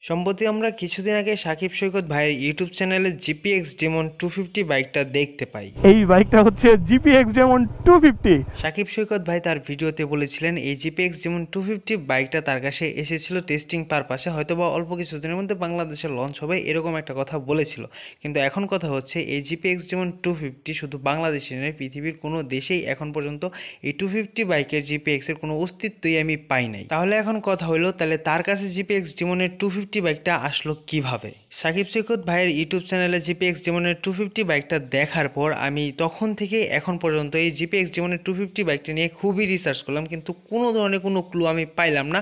সম্প্রতি আমরা কিছুদিন আগে সাকিব সৈকত ভাইয়ের ইউটিউব চ্যানেলে জিপিএক্স ডেমন 250 বাইকটা দেখতে পাই। এই বাইকটা হচ্ছে জিপিএক্স ডেমন 250। সাকিব সৈকত ভাই তার ভিডিওতে বলেছিলেন এই জিপিএক্স ডেমন 250 বাইকটা তার কাছে এসেছিল টেস্টিং পারপাসে, হয়তোবা অল্প কিছুদিনের মধ্যে বাংলাদেশে লঞ্চ হবে এরকম একটা কথা বলেছিল। কিন্তু এখন কথা হচ্ছে এই জিপিএক্স ডেমন 250 শুধু বাংলাদেশে নয়, পৃথিবীর কোনো দেশেই এখন পর্যন্ত এই 250 বাইকের জিপিএক্স এর কোনো অস্তিত্বই আমি পাই নাই। তাহলে এখন কথা হলো, তাহলে তার কাছে জিপিএক্স ডেমনের 250 বাইকটা আসলো কিভাবে? সাকিব সৈকত ভাইয়ের ইউটিউব চ্যানেলে জিপিএক্স ডেমনের 250 বাইকটা দেখার পর আমি তখন থেকে এখন পর্যন্ত এই জিপিএক্স ডেমনের 250 বাইকটা নিয়ে খুবই রিসার্চ করলাম, কিন্তু কোনো ধরনের কোনো ক্লু আমি পাইলাম না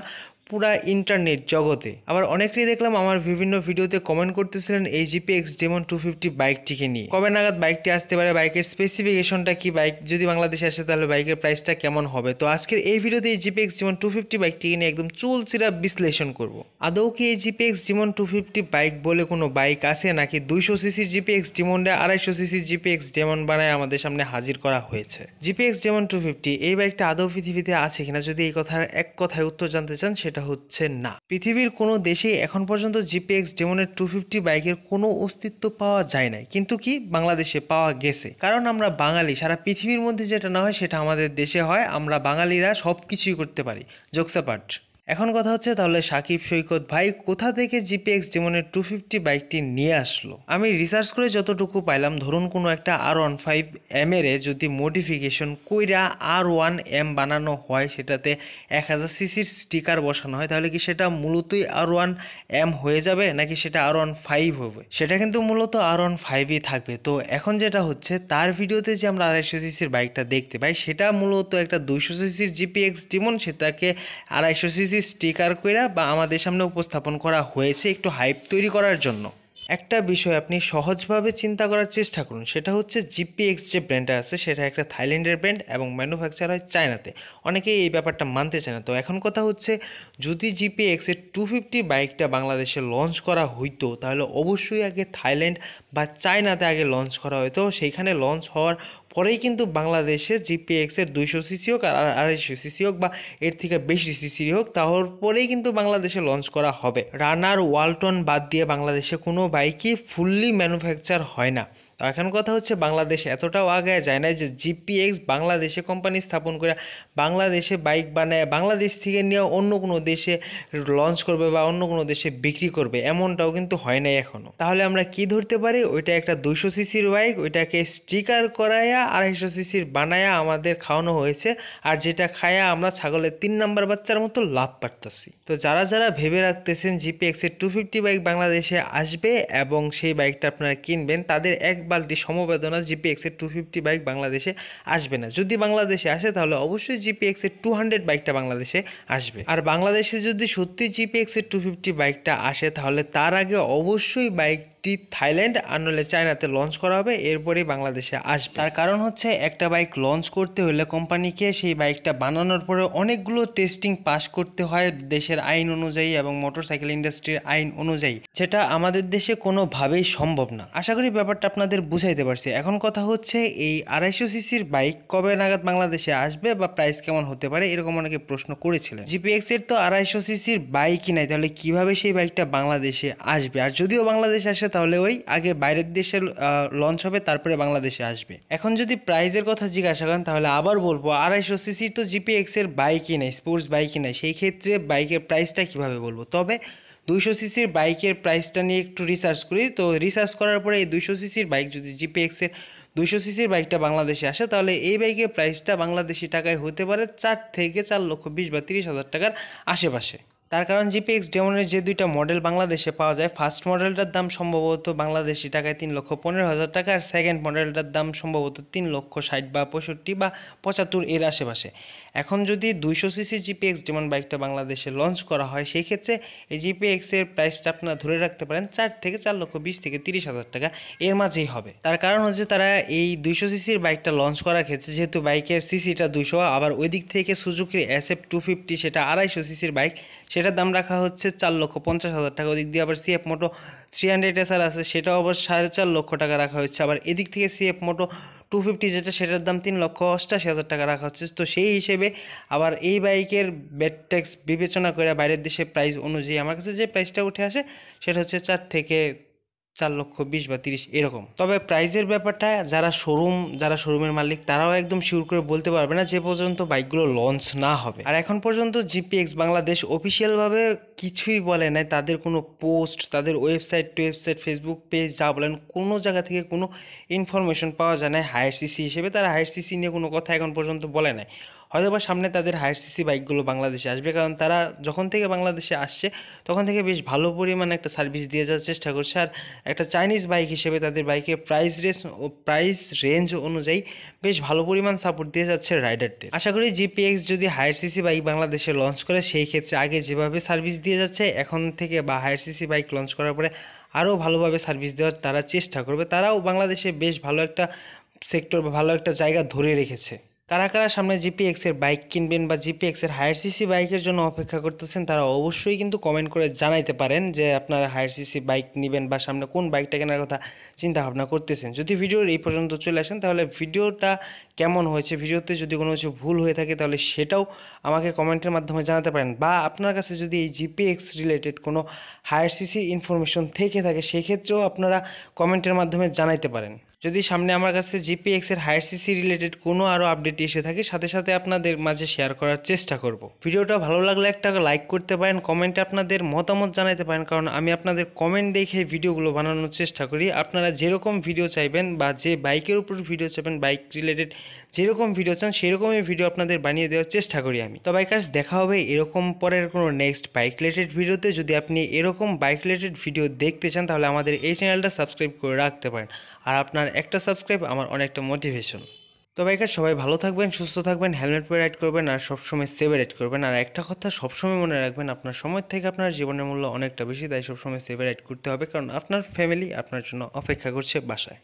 পুরা ইন্টারনেট জগতে। আবার অনেকেই দেখলাম আমার বিভিন্ন ভিডিওতে কমেন্ট করতেছিলেন এই জিপিএক্স ডেমন 250 বাইকটিকে নিয়ে কবে নাগাদ বাইকটি আসতে পারে, বাইকের স্পেসিফিকেশনটা কি, বাইক যদি বাংলাদেশে আসে তাহলে বাইকের প্রাইসটা কেমন হবে। তো আজকের এই ভিডিওতে এই জিপিএক্স ডেমন 250 বাইকটিকে নিয়ে একদম চুলচিরা বিশ্লেষণ করব। আদৌ কি এই জিপিএক্স ডেমন 250 বাইক বলে কোনো বাইক আছে, নাকি 200 সিসির জিপিএক্স ডেমনটা 250 সিসির জিপিএক্স ডেমন বানায় আমাদের সামনে হাজির করা হয়েছে? জিপিএক্স ডেমন 250 এই বাইকটা আদৌ পৃথিবীতে আছে কিনা, যদি এই কথার এক কথায় উত্তর জানতে চান সেটা হচ্ছে না। পৃথিবীর কোনো দেশেই এখন পর্যন্ত জিপিএক্স ডেমনের 250 বাইকের কোনো অস্তিত্ব পাওয়া যায় নাই, কিন্তু কি বাংলাদেশে পাওয়া গেছে। কারণ আমরা বাঙালি, সারা পৃথিবীর মধ্যে যেটা না হয় সেটা আমাদের দেশে হয়, আমরা বাঙালিরা সব কিছুই করতে পারি, জোকসাপাট। এখন কথা হচ্ছে, তাহলে সাকিব সৈকত ভাই কোথা থেকে জিপিএক্স ডেমনের 250 বাইকটি নিয়ে আসলো? আমি রিসার্চ করে যতটুকু পাইলাম, ধরুন কোনো একটা R15M এর যদি মডিফিকেশন কইরা R1M বানানো হয়, সেটাতে 1000 সিসির স্টিকার বসানো হয়, তাহলে কি সেটা মূলতই R1M হয়ে যাবে, নাকি সেটা R15 হবে? সেটা কিন্তু মূলত R15ই থাকবে। তো এখন যেটা হচ্ছে, তার ভিডিওতে যে আমরা 250 সিসির বাইকটা দেখতে পাই সেটা মূলত একটা 200 সিসির জিপিএক্স ডেমন, সেটাকে 250 সিসি স্টিকার কইরা বা আমাদের সামনে উপস্থাপন করা হয়েছে একটু হাইপ তৈরি করার জন্য। একটা বিষয় আপনি সহজভাবে চিন্তা করার চেষ্টা করুন, সেটা হচ্ছে জিপিএক্স যে ব্র্যান্ডটা আছে সেটা একটা থাইল্যান্ডের ব্র্যান্ড এবং ম্যানুফ্যাকচার হয় চায়নাতে। অনেকেই এই ব্যাপারটা মানতে চায় না। তো এখন কথা হচ্ছে, যদি জিপিএক্সের 250 বাইকটা বাংলাদেশে লঞ্চ করা হইতো তাহলে অবশ্যই আগে থাইল্যান্ড বা চায়নাতে আগে লঞ্চ করা হতো। সেইখানে লঞ্চ হওয়ার পরেই কিন্তু বাংলাদেশে জিপিএক্সের 200 সিসি হোক আর 250 সিসি হোক বা এর থেকে বেশি সিসির হোক, তারপরেই কিন্তু বাংলাদেশে লঞ্চ করা হবে। রানার ওয়ালটন বাদ দিয়ে বাংলাদেশে কোনো বাইকই ফুললি ম্যানুফ্যাকচার হয় না। তো এখন কথা হচ্ছে, বাংলাদেশ এতটাও আগায় যায় না যে জিপিএক্স বাংলাদেশে কোম্পানি স্থাপন করে বাংলাদেশে বাইক বানায় বাংলাদেশ থেকে নিয়ে অন্য কোনো দেশে লঞ্চ করবে বা অন্য কোনো দেশে বিক্রি করবে, এমনটাও কিন্তু হয় নাই এখনো। তাহলে আমরা কি ধরতে পারি, ওইটা একটা 200 সিসির বাইক, ওইটাকে স্টিকার করাইয়া 250 সিসির বানায়া আমাদের খাওয়ানো হয়েছে, আর যেটা খায়া আমরা ছাগলের 3 নাম্বার বাচ্চার মতো লাভ পারতাছি। তো যারা যারা ভেবে রাখতেছেন জিপিএক্সের 250 বাইক বাংলাদেশে আসবে এবং সেই বাইকটা আপনারা কিনবেন, তাদের এক বালতি সমবেদনা, জিপিএক্সের 250 বাইক বাংলাদেশে আসবে না। যদি বাংলাদেশে আসে তাহলে অবশ্যই জিপিএক্সের 200 বাইকটা বাংলাদেশে আসবে। আর বাংলাদেশে যদি সত্যি জিপিএক্সের 250 বাইকটা আসে তাহলে তার আগে অবশ্যই বাইকটি থাইল্যান্ড আর নইলে চায়নাতে লঞ্চ করা হবে, এরপরেই বাংলাদেশে আসবে। তার কারণ হচ্ছে, একটা বাইক লঞ্চ করতে হলে কোম্পানিকে সেই বাইকটা বানানোর পরে অনেকগুলো টেস্টিং পাস করতে হয় দেশের আইন অনুযায়ী এবং মোটরসাইকেল ইন্ডাস্ট্রির আইন অনুযায়ী, যেটা আমাদের দেশে কোনোভাবেই সম্ভব না। আশা করি ব্যাপারটা আপনাদের বুঝাইতে পারছি। এখন কথা হচ্ছে, এই 250 সিসির বাইক কবে নাগাদ বাংলাদেশে আসবে বা প্রাইস কেমন হতে পারে, এরকম অনেকে প্রশ্ন করেছিলেন। জিপিএক্স এর তো 250 সিসির বাইকই নাই, তাহলে কিভাবে সেই বাইকটা বাংলাদেশে আসবে? আর যদিও বাংলাদেশে আসে তাহলে ওই আগে বাইরের দেশে লঞ্চ হবে, তারপরে বাংলাদেশে আসবে। এখন যদি প্রাইজের কথা জিজ্ঞাসা করেন তাহলে আবার বলবো, 250 সিসির তো জিপিএক্স এর বাইকই নাই, স্পোর্টস বাইকই নাই, সেই ক্ষেত্রে বাইকের প্রাইসটা কিভাবে বলবো? তবে 200 সিসির বাইকের প্রাইসটা নিয়ে একটু রিসার্চ করি। তো রিসার্চ করার পরে এই 200 সিসির বাইক যদি জিপিএক্সের 200 সিসির বাইকটা বাংলাদেশে আসে, তাহলে এই বাইকের প্রাইসটা বাংলাদেশি টাকায় হতে পারে 4 থেকে 4,20,000 বা 30,000 টাকার আশেপাশে। তার কারণ জিপিএক্স ডেমনের যে দুইটা মডেল বাংলাদেশে পাওয়া যায়, ফার্স্ট মডেলটার দাম সম্ভবত বাংলাদেশি টাকায় 3,15,000 টাকা, আর সেকেন্ড মডেলটার দাম সম্ভবত 3,60,000 বা 65 বা 75 এর আশেপাশে। এখন যদি 200 সিসি জিপিএক্স ডেমন বাইকটা বাংলাদেশে লঞ্চ করা হয়, সেই ক্ষেত্রে এই জিপিএক্সের প্রাইসটা আপনারা ধরে রাখতে পারেন 4 থেকে 4,20,000 থেকে 30,000 টাকা এর মাঝেই হবে। তার কারণ হচ্ছে, তারা এই 200 সিসির বাইকটা লঞ্চ করার ক্ষেত্রে যেহেতু বাইকের সিসিটা 200, আবার ওই দিক থেকে সুজুকির SF250 সেটা 250 সিসির বাইক, সেটার দাম রাখা হচ্ছে 4,50,000 টাকা। ওদিক দিয়ে আবার সিএফ মোটো 300 SR আছে, সেটাও আবার 4.5 লক্ষ টাকা রাখা হচ্ছে। আবার এদিক থেকে সিএফ মোটো 250 যেটা, সেটার দাম 3,88,000 টাকা রাখা হচ্ছে। তো সেই হিসেবে আবার এই বাইকের ব্যাট ট্যাক্স বিবেচনা করে বাইরের দেশে প্রাইস অনুযায়ী আমার কাছে যে প্রাইসটা উঠে আসে সেটা হচ্ছে 4 থেকে 4,20,000 বা 30 এরকম। তবে প্রাইজের ব্যাপারটা যারা শোরুমের মালিক তারাও একদম শিওর করে বলতে পারবে না যে পর্যন্ত বাইকগুলো লঞ্চ না হবে। আর এখন পর্যন্ত জিপিএক্স বাংলাদেশ অফিসিয়ালভাবে কিছুই বলে নাই, তাদের কোনো পোস্ট, তাদের ওয়েবসাইট ফেসবুক পেজ যা বলেন কোনো জায়গা থেকে কোনো ইনফরমেশন পাওয়া যায় না হায়ার সিসি হিসেবে। তারা হায়ার সিসি নিয়ে কোনো কথা এখন পর্যন্ত বলে নাই। হয়তো বা সামনে তাদের হায়ার সিসি বাইকগুলো বাংলাদেশে আসবে, কারণ তারা যখন থেকে বাংলাদেশে আসছে তখন থেকে বেশ ভালো পরিমাণে একটা সার্ভিস দিয়ে যাওয়ার চেষ্টা করছে। আর একটা চাইনিজ বাইক হিসেবে তাদের বাইকের প্রাইস রেঞ্জ অনুযায়ী বেশ ভালো পরিমাণ সাপোর্ট দিয়ে যাচ্ছে রাইডারদের। আশা করি জিপিএক্স যদি হায়ার সিসি বাইক বাংলাদেশে লঞ্চ করে সেই ক্ষেত্রে আগে যেভাবে সার্ভিস দিয়ে যাচ্ছে এখন থেকে বা হায়ার সিসি বাইক লঞ্চ করার পরে আরও ভালোভাবে সার্ভিস দেওয়ার তারা চেষ্টা করবে। তারাও বাংলাদেশে বেশ ভালো একটা সেক্টর বা ভালো একটা জায়গা ধরে রেখেছে। কারা কারা সামনে জিপিএক্সের বাইক কিনবেন বা জিপিএক্সের হায়ার সিসি বাইকের জন্য অপেক্ষা করতেছেন তারা অবশ্যই কিন্তু কমেন্ট করে জানাইতে পারেন যে আপনারা হায়ার সিসি বাইক নেবেন বা সামনে কোন বাইকটা কেনার কথা চিন্তা ভাবনা করতেছেন। যদি ভিডিওর এই পর্যন্ত চলে আসেন তাহলে ভিডিওটা কেমন হয়েছে, ভিডিওতে যদি কোনো কিছু ভুল হয়ে থাকে তাহলে সেটাও আমাকে কমেন্টের মাধ্যমে জানাতে পারেন। বা আপনার কাছে যদি এই জিপিএক্স রিলেটেড কোনো হায়ার সিসি ইনফরমেশন থেকে থাকে সেক্ষেত্রেও আপনারা কমেন্টের মাধ্যমে জানাইতে পারেন। যদি সামনে আমার কাছে জিপিএক্সের হায়ার সিসি রিলেটেড কোনো আরও আপডেট এসে থাকে সাথে সাথে আপনাদের মাঝে শেয়ার করার চেষ্টা করব। ভিডিওটা ভালো লাগলে একটা লাইক করতে পারেন, কমেন্টে আপনাদের মতামত জানাতে পারেন, কারণ আমি আপনাদের কমেন্ট দেখে ভিডিওগুলো বানানোর চেষ্টা করি। আপনারা যেরকম ভিডিও চাইবেন বা যে বাইকের উপর ভিডিও চাইবেন, বাইক রিলেটেড যেরকম ভিডিও চান সেরকমই ভিডিও আপনাদের বানিয়ে দেওয়ার চেষ্টা করি আমি। তো বাইকার্স, দেখা হবে এরকম পরের কোনো নেক্সট বাইক রিলেটেড ভিডিওতে। যদি আপনি এরকম বাইক রিলেটেড ভিডিও দেখতে চান তাহলে আমাদের এই চ্যানেলটা সাবস্ক্রাইব করে রাখতে পারেন। আর আপনার একটা সাবস্ক্রাইব আমার অনেকটা মোটিভেশন। তো বাইকার, সবাই ভালো থাকবেন, সুস্থ থাকবেন, হেলমেট পরে রাইড করবেন আর সবসময় সেভে রাইড করবেন। আর একটা কথা সবসময় মনে রাখবেন, আপনার সময় থেকে আপনার জীবনের মূল্য অনেকটা বেশি, তাই সবসময় সেভে রাইড করতে হবে, কারণ আপনার ফ্যামিলি আপনার জন্য অপেক্ষা করছে বাসায়।